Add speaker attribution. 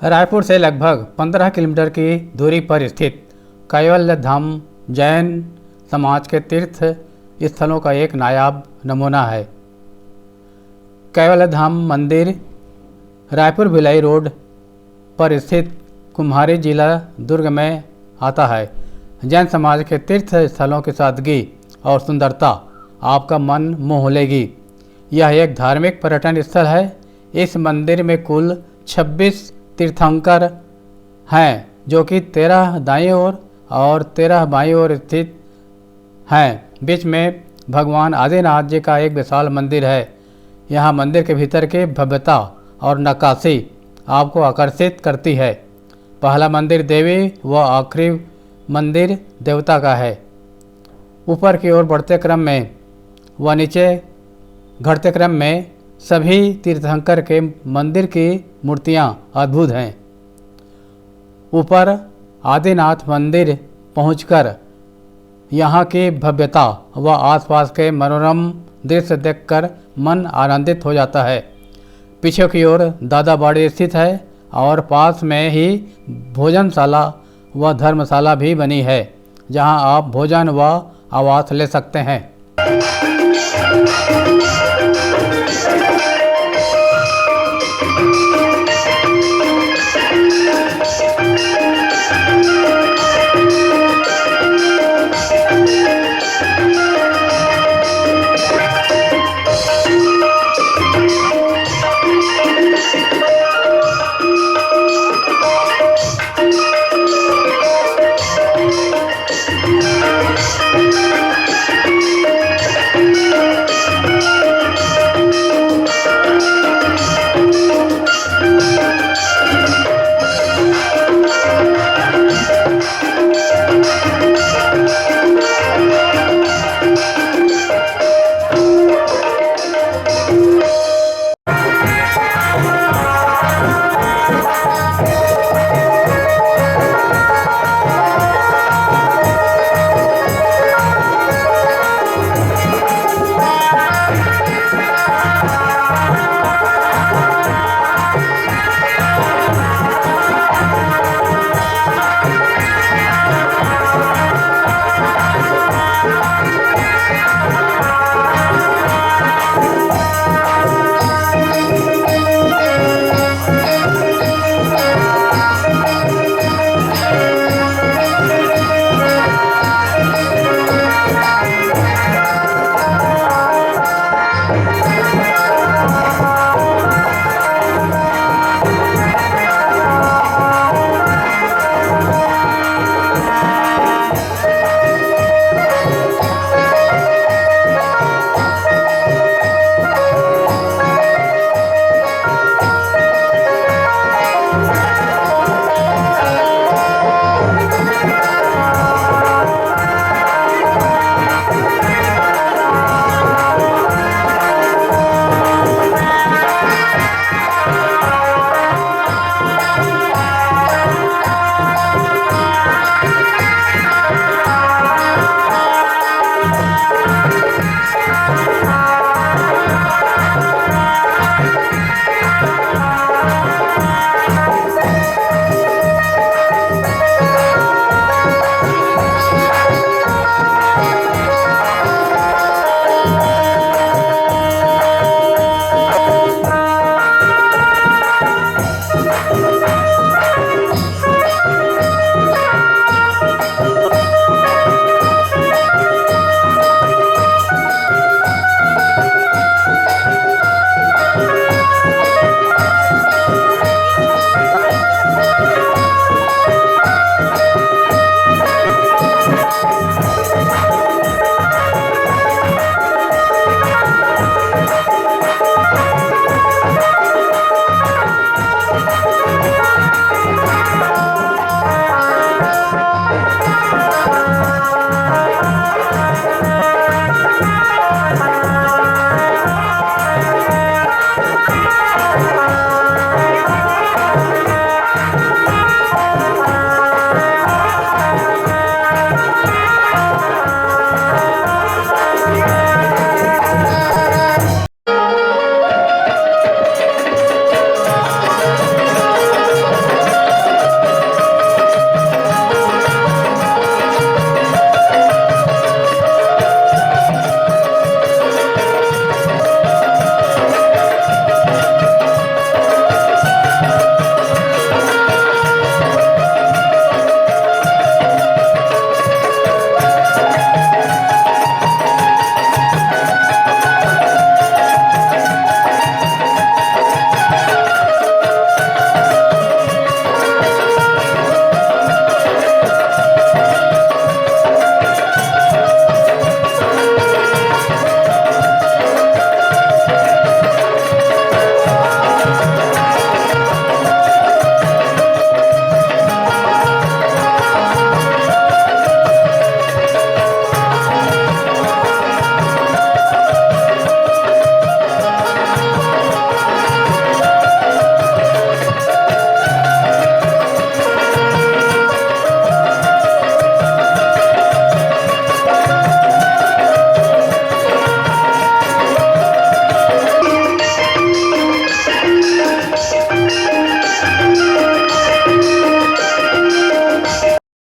Speaker 1: रायपुर से लगभग 15 किलोमीटर की दूरी पर स्थित कैवल्य धाम जैन समाज के तीर्थ स्थलों का एक नायाब नमूना है। कैवल्य धाम मंदिर रायपुर भिलाई रोड पर स्थित कुम्हारी जिला दुर्ग में आता है। जैन समाज के तीर्थ स्थलों की सादगी और सुंदरता आपका मन मोह लेगी। यह एक धार्मिक पर्यटन स्थल है। इस मंदिर में कुल 26 तीर्थंकर हैं, जो कि 13 दाईं ओर और 13 बाईं ओर स्थित हैं। बीच में भगवान आदिनाथ जी का एक विशाल मंदिर है। यहाँ मंदिर के भीतर की भव्यता और नक्काशी आपको आकर्षित करती है। पहला मंदिर देवी व आखिरी मंदिर देवता का है। ऊपर की ओर बढ़ते क्रम में व नीचे घटते क्रम में सभी तीर्थंकर के मंदिर की मूर्तियां अद्भुत हैं। ऊपर आदिनाथ मंदिर पहुंचकर यहाँ की भव्यता व आसपास के मनोरम दृश्य देखकर मन आनंदित हो जाता है। पीछे की ओर दादा बाड़ी स्थित है और पास में ही भोजनशाला व धर्मशाला भी बनी है, जहां आप भोजन व आवास ले सकते हैं।